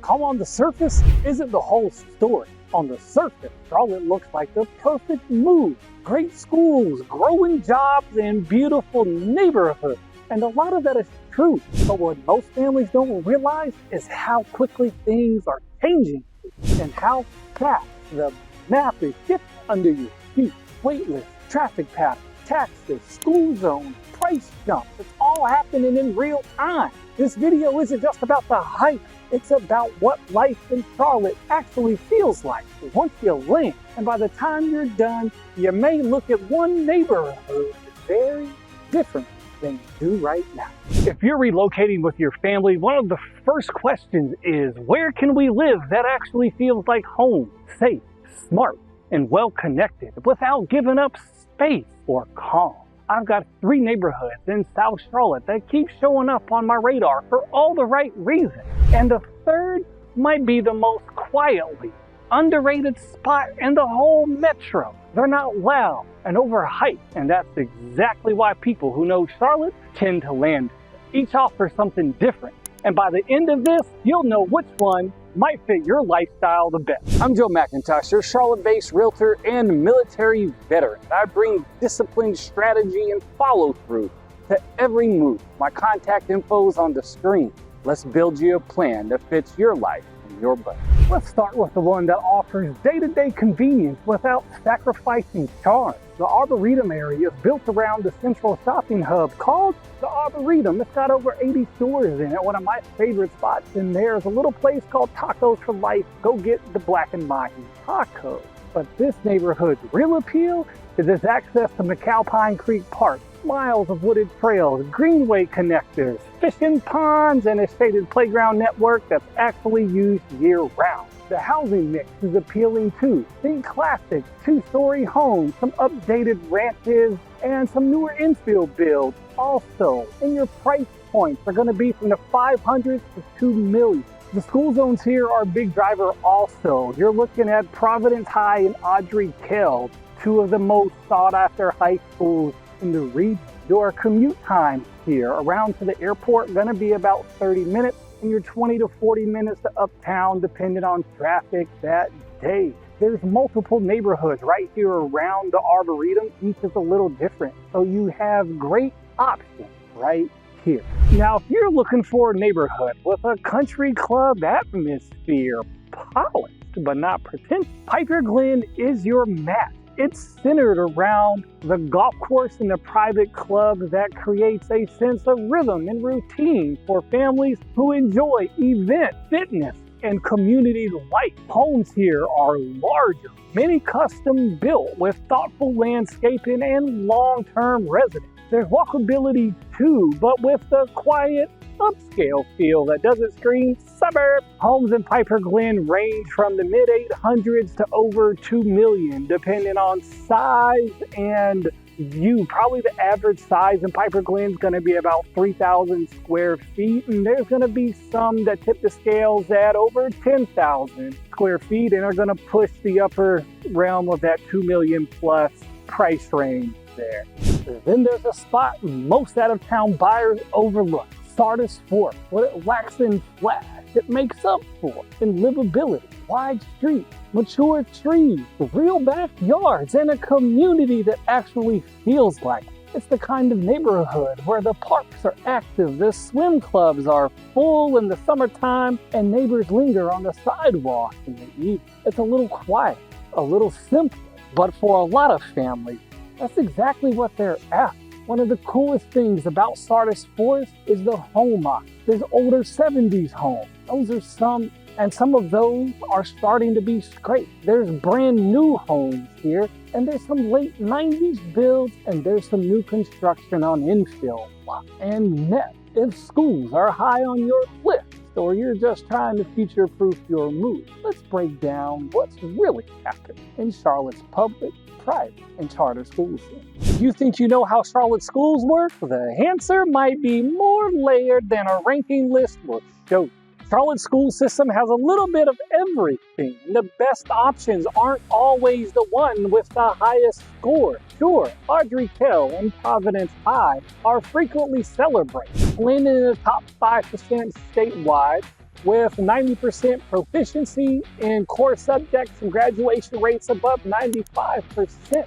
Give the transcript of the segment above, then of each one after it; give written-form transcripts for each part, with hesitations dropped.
Calm on the surface isn't the whole story. On the surface, Charlotte looks like the perfect mood. Great schools, growing jobs, and beautiful neighborhoods. And a lot of that is true. But what most families don't realize is how quickly things are changing and how fast the map is shifting under your feet. Wait lists, traffic patterns, taxes, school zones, price jumps. It's all happening in real time. This video isn't just about the hype. It's about what life in Charlotte actually feels like once you land. And by the time you're done, you may look at one neighborhood very different than you do right now. If you're relocating with your family, one of the first questions is, where can we live that actually feels like home, safe, smart, and well connected without giving up space or calm? I've got 3 neighborhoods in South Charlotte that keep showing up on my radar for all the right reasons. And the third might be the most quietly underrated spot in the whole metro. They're not loud and overhyped, and that's exactly why people who know Charlotte tend to land. Each offers something different, and by the end of this, you'll know which one might fit your lifestyle the best. I'm Joe Mcintosh, your Charlotte-based realtor and military veteran. I bring disciplined strategy and follow-through to every move. My contact info is on the screen. Let's build you a plan that fits your life and your budget. Let's start with the one that offers day-to-day convenience without sacrificing charm. The Arboretum area is built around the central shopping hub called the Arboretum. It's got over 80 stores in it. One of my favorite spots in there is a little place called Tacos for Life. Go get the Black and Mahi tacos. But this neighborhood's real appeal is its access to McAlpine Creek Park. Miles of wooded trails, greenway connectors, fishing ponds, and a shaded playground network that's actually used year-round. The housing mix is appealing too. Think classic 2-story homes, some updated ranches, and some newer infill builds. Also, in your price points are going to be from the 500s to $2 million. The school zones here are a big driver also. You're looking at Providence High and Audrey Kell, 2 of the most sought-after high schools in the region. Your commute time here around to the airport going to be about 30 minutes, and you're 20 to 40 minutes to uptown depending on traffic that day. There's multiple neighborhoods right here around the Arboretum. Each is a little different, so you have great options right here. Now, if you're looking for a neighborhood with a country club atmosphere, polished but not pretentious, Piper Glen is your match. It's centered around the golf course and the private club that creates a sense of rhythm and routine for families who enjoy event, fitness, and community life. Homes here are larger, many custom built with thoughtful landscaping and long-term residents. There's walkability too, but with the quiet, upscale feel that doesn't scream suburb. Homes in Piper Glen range from the mid-800s to over $2 million, depending on size and view. Probably the average size in Piper Glen is going to be about 3,000 square feet, and there's going to be some that tip the scales at over 10,000 square feet and are going to push the upper realm of that $2 million plus price range there. Then there's a spot most out-of-town buyers overlook. Sardis Fort. What it lacks in flash, it makes up for in livability. Wide streets, mature trees, real backyards, and a community that actually feels like it. It's the kind of neighborhood where the parks are active, the swim clubs are full in the summertime, and neighbors linger on the sidewalk in the evening. It's a little quiet, a little simple, but for a lot of families, that's exactly what they're after. One of the coolest things about Sardis Forest is the home option. There's older 70s homes. Those are some of those are starting to be scraped. There's brand new homes here, and there's some late 90s builds, and there's some new construction on infill lots. And next, if schools are high on your list, or you're just trying to future-proof your move, let's break down what's really happening in Charlotte's public, private, and charter schools. You think you know how Charlotte schools work? The answer might be more layered than a ranking list will show you. Charlotte school system has a little bit of everything. The best options aren't always the one with the highest score. Sure, Audrey Kell and Providence High are frequently celebrated, landing in the top 5% statewide, with 90% proficiency in core subjects and graduation rates above 95%.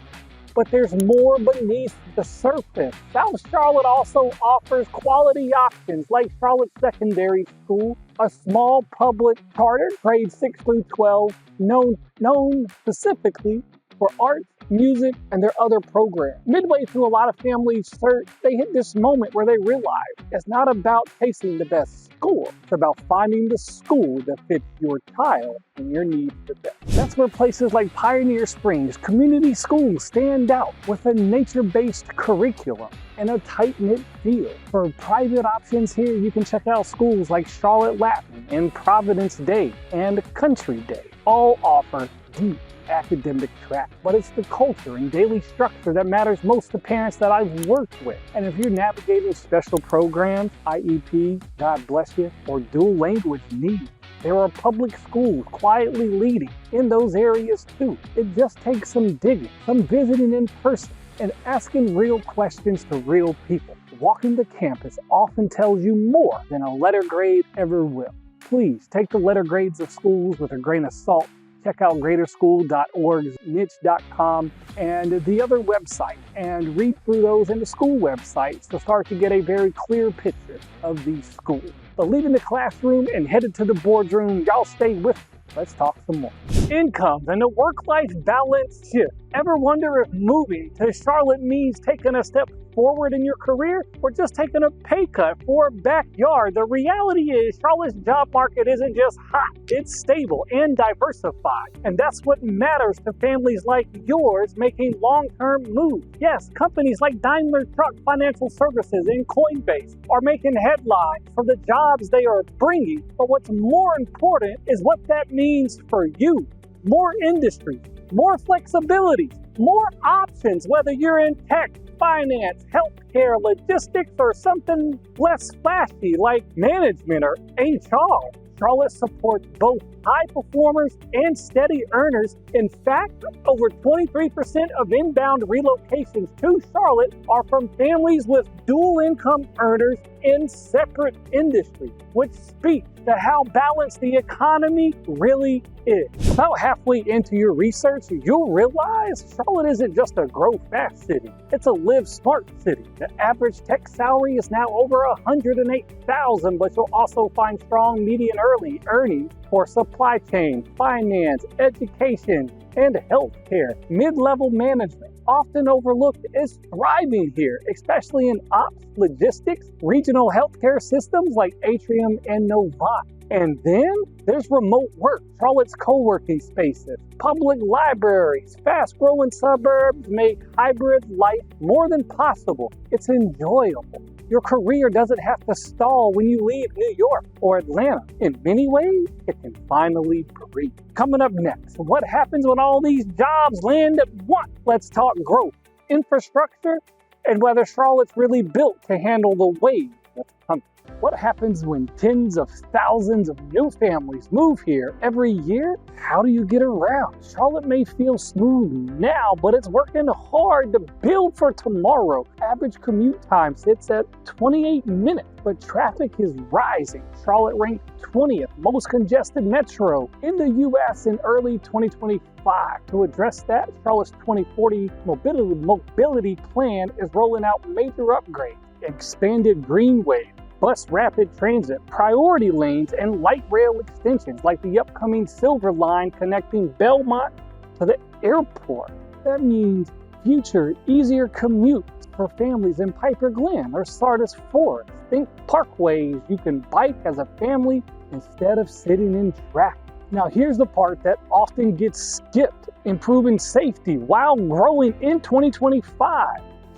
But there's more beneath the surface. South Charlotte also offers quality options like Charlotte Secondary School, a small public charter, grades 6 through 12, known specifically for arts, music, and their other programs. Midway through a lot of families' search, they hit this moment where they realize it's not about chasing the best score. It's about finding the school that fits your child and your needs the best. That's where places like Pioneer Springs Community Schools stand out with a nature-based curriculum and a tight-knit feel. For private options here, you can check out schools like Charlotte Latin and Providence Day and Country Day. All offer deep academic track, but it's the culture and daily structure that matters most to parents that I've worked with. And if you're navigating special programs, IEP, God bless you, or dual language needs, there are public schools quietly leading in those areas too. It just takes some digging, some visiting in person, and asking real questions to real people. Walking the campus often tells you more than a letter grade ever will. Please take the letter grades of schools with a grain of salt. Check out greaterschool.org's niche.com and the other website and read through those and the school websites to start to get a very clear picture of these schools. But leaving the classroom and headed to the boardroom, y'all stay with me. Let's talk some more. Incomes and the work-life balance shift. Ever wonder if moving to Charlotte means taking a step forward in your career or just taking a pay cut for a backyard? The reality is Charlotte's job market isn't just hot, it's stable and diversified. And that's what matters to families like yours making long-term moves. Yes, companies like Daimler Truck Financial Services and Coinbase are making headlines for the jobs they are bringing. But what's more important is what that means for you. More industries, more flexibility, more options, whether you're in tech, finance, healthcare, logistics, or something less flashy like management or HR. Charlotte supports both high performers and steady earners. In fact, over 23% of inbound relocations to Charlotte are from families with dual income earners in separate industries, which speaks to how balanced the economy really is. About halfway into your research, you'll realize Charlotte isn't just a grow fast city, it's a live smart city. The average tech salary is now over $108,000, but you'll also find strong median early earnings for supply chain, finance, education, and healthcare. Mid-level management, often overlooked, is thriving here, especially in ops, logistics, regional healthcare systems like Atrium and Novant. And then there's remote work, Charlotte's co-working spaces, public libraries, fast-growing suburbs make hybrid life more than possible. It's enjoyable. Your career doesn't have to stall when you leave New York or Atlanta. In many ways, it can finally breathe. Coming up next, what happens when all these jobs land at once? Let's talk growth, infrastructure, and whether Charlotte's really built to handle the wave that's coming. What happens when tens of thousands of new families move here every year? How do you get around? Charlotte may feel smooth now, but it's working hard to build for tomorrow. Average commute time sits at 28 minutes, but traffic is rising. Charlotte ranked 20th most congested metro in the U.S. in early 2025. To address that, Charlotte's 2040 mobility plan is rolling out major upgrades, expanded greenways, bus rapid transit, priority lanes, and light rail extensions like the upcoming Silver Line connecting Belmont to the airport. That means future, easier commutes for families in Piper Glen or Sardis Forest. Think parkways you can bike as a family instead of sitting in traffic. Now here's the part that often gets skipped: improving safety while growing in 2025.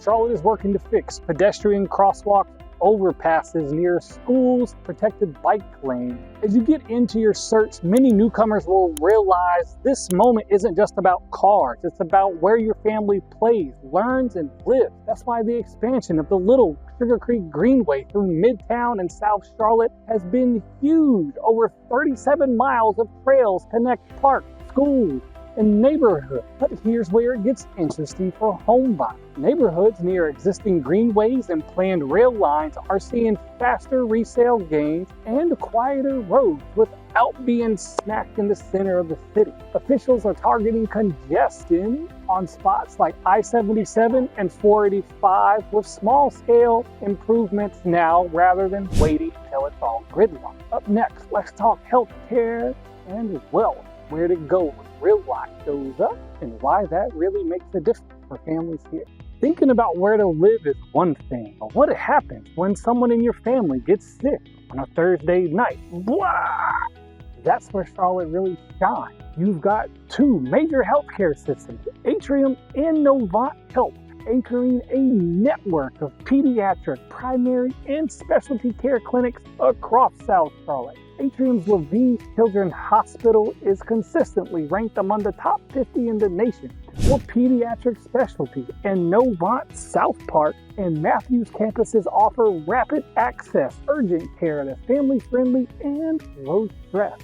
Charlotte is working to fix pedestrian crosswalks, overpasses near schools, protected bike lanes. As you get into your search, many newcomers will realize this moment isn't just about cars. It's about where your family plays, learns, and lives. That's why the expansion of the Little Sugar Creek Greenway through Midtown and South Charlotte has been huge. Over 37 miles of trails connect parks, schools, and neighborhood. But here's where it gets interesting for home buying. Neighborhoods near existing greenways and planned rail lines are seeing faster resale gains and quieter roads without being smack in the center of the city. Officials are targeting congestion on spots like I-77 and 485 with small-scale improvements now rather than waiting until it's all gridlocked. Up next, let's talk healthcare and wealth, where to go when real life goes up and why that really makes a difference for families here. Thinking about where to live is one thing, but what happens when someone in your family gets sick on a Thursday night? Blah! That's where Charlotte really shines. You've got two major healthcare systems, Atrium and Novant Health, anchoring a network of pediatric, primary, and specialty care clinics across South Charlotte. Atrium's Levine Children's Hospital is consistently ranked among the top 50 in the nation for pediatric specialties, and Novant South Park and Matthews campuses offer rapid access, urgent care that is family-friendly and low stress.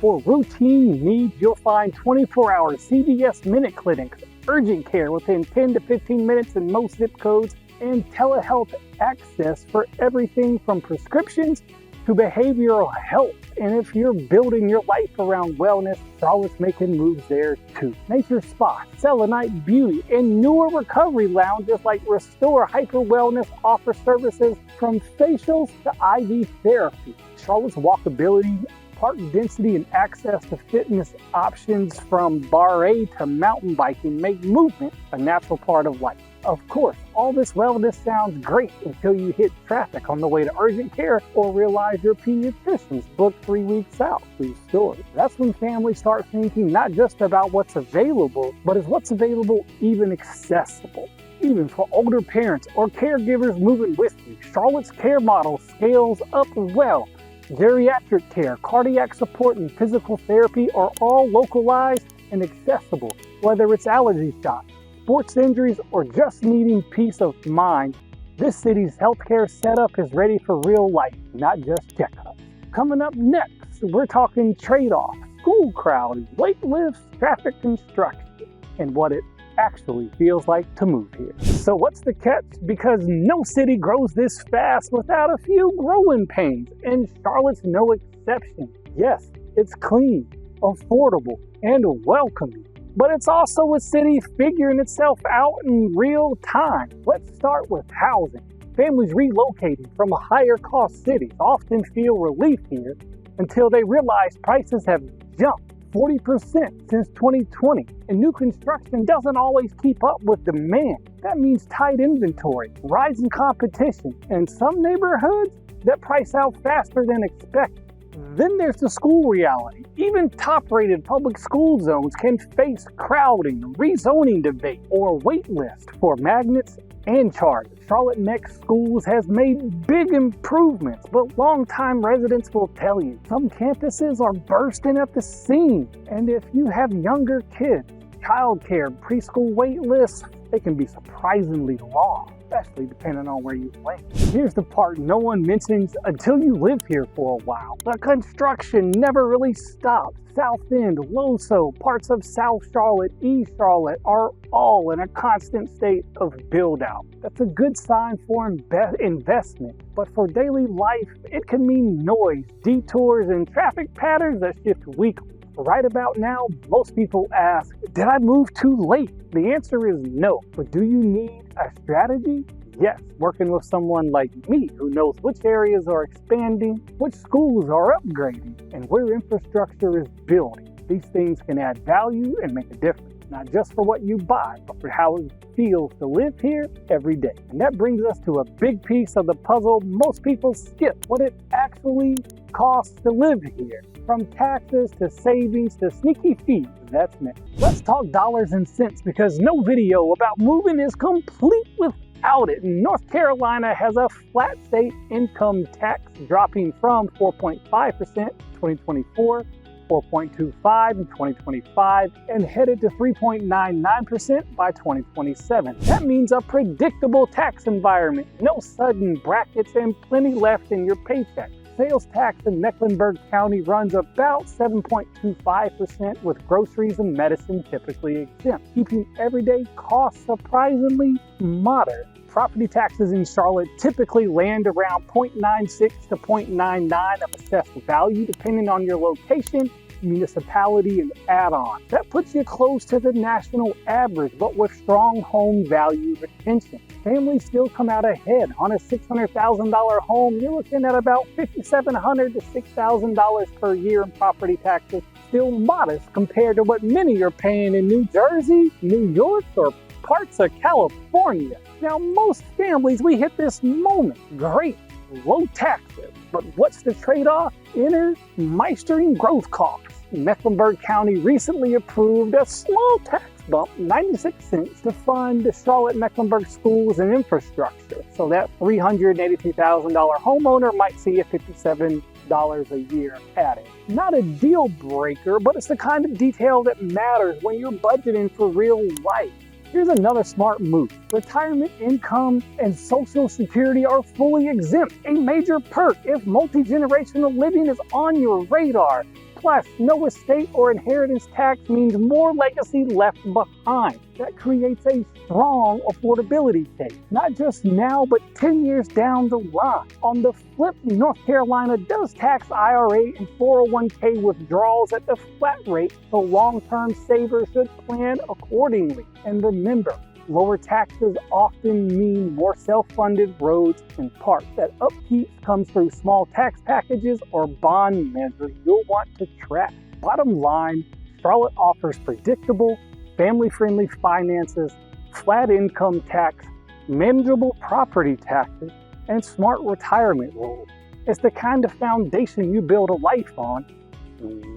For routine needs, you'll find 24-hour CVS Minute Clinics, urgent care within 10 to 15 minutes in most zip codes, and telehealth access for everything from prescriptions to behavioral health. And if you're building your life around wellness, Charlotte's making moves there too. Nature Spa, Selenite Beauty, and newer recovery lounges like Restore Hyper Wellness offer services from facials to IV therapy. Charlotte's walkability, park density, and access to fitness options from bar A to mountain biking make movement a natural part of life. Of course, all this wellness sounds great until you hit traffic on the way to urgent care or realize your pediatrician's booked 3 weeks out. True story. That's when families start thinking not just about what's available, but is what's available even accessible? Even for older parents or caregivers moving with you, Charlotte's care model scales up well. Geriatric care, cardiac support, and physical therapy are all localized and accessible, whether it's allergy shots, sports injuries, or just needing peace of mind. This city's healthcare setup is ready for real life, not just checkups. Coming up next, we're talking trade-offs, school crowding, wait lists, traffic construction, and what it actually feels like to move here. So what's the catch? Because no city grows this fast without a few growing pains, and Charlotte's no exception. Yes, it's clean, affordable, and welcoming. But it's also a city figuring itself out in real time. Let's start with housing. Families relocating from higher cost cities often feel relief here until they realize prices have jumped 40% since 2020, and new construction doesn't always keep up with demand. That means tight inventory, rising competition, and some neighborhoods that price out faster than expected. Then there's the school reality. Even top-rated public school zones can face crowding, rezoning debate, or wait list for magnets and charges. Charlotte Next Schools has made big improvements, but longtime residents will tell you some campuses are bursting at the seams. And if you have younger kids, childcare, preschool wait lists, they can be surprisingly long, especially depending on where you live. Here's the part no one mentions until you live here for a while. The construction never really stops. South End, Loso, parts of South Charlotte, East Charlotte are all in a constant state of build-out. That's a good sign for investment, but for daily life, it can mean noise, detours, and traffic patterns that shift weekly. Right about now, most people ask, did I move too late? The answer is no. But do you need a strategy? Yes, working with someone like me who knows which areas are expanding, which schools are upgrading, and where infrastructure is building. These things can add value and make a difference, not just for what you buy, but for how it feels to live here every day. And that brings us to a big piece of the puzzle most people skip, what it actually costs to live here. From taxes to savings to sneaky fees, that's me. Let's talk dollars and cents because no video about moving is complete without it. North Carolina has a flat state income tax dropping from 4.5% in 2024, 4.25% in 2025, and headed to 3.99% by 2027. That means a predictable tax environment, no sudden brackets, and plenty left in your paycheck. Sales tax in Mecklenburg County runs about 7.25%, with groceries and medicine typically exempt, keeping everyday costs surprisingly moderate. Property taxes in Charlotte typically land around 0.96 to 0.99 of assessed value, depending on your location, municipality, and add-on. That puts you close to the national average, but with strong home value retention. Families still come out ahead. On a $600,000 home, you're looking at about $5,700 to $6,000 per year in property taxes, still modest compared to what many are paying in New Jersey, New York, or parts of California. Now, most families, we hit this moment. Great, low taxes. But what's the trade-off? Enter meistering growth costs. Mecklenburg County recently approved a small tax bump, 96 cents, to fund the Charlotte-Mecklenburg schools and infrastructure. So that $383,000 homeowner might see a $57 a year added. Not a deal breaker, but it's the kind of detail that matters when you're budgeting for real life. Here's another smart move. Retirement income and Social Security are fully exempt, a major perk if multi-generational living is on your radar. Plus, no estate or inheritance tax means more legacy left behind. That creates a strong affordability case, not just now, but 10 years down the line. On the flip, North Carolina does tax IRA and 401k withdrawals at the flat rate, so long-term savers should plan accordingly. And remember, lower taxes often mean more self-funded roads and parks. That upkeep comes through small tax packages or bond measures you'll want to track. Bottom line, Charlotte offers predictable, family-friendly finances, flat income tax, manageable property taxes, and smart retirement rules. It's the kind of foundation you build a life on,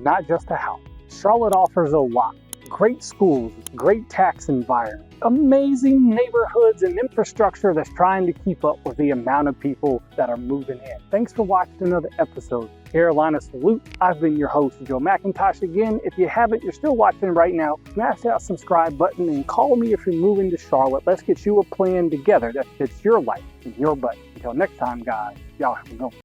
not just a house. Charlotte offers a lot. Great schools, great tax environment, amazing neighborhoods and infrastructure that's trying to keep up with the amount of people that are moving in. Thanks for watching another episode. Carolina Salute. I've been your host, Joe Mcintosh. Again, if you haven't, you're still watching right now, smash that subscribe button and call me if you're moving to Charlotte. Let's get you a plan together that fits your life and your budget. Until next time, guys, y'all have a good one.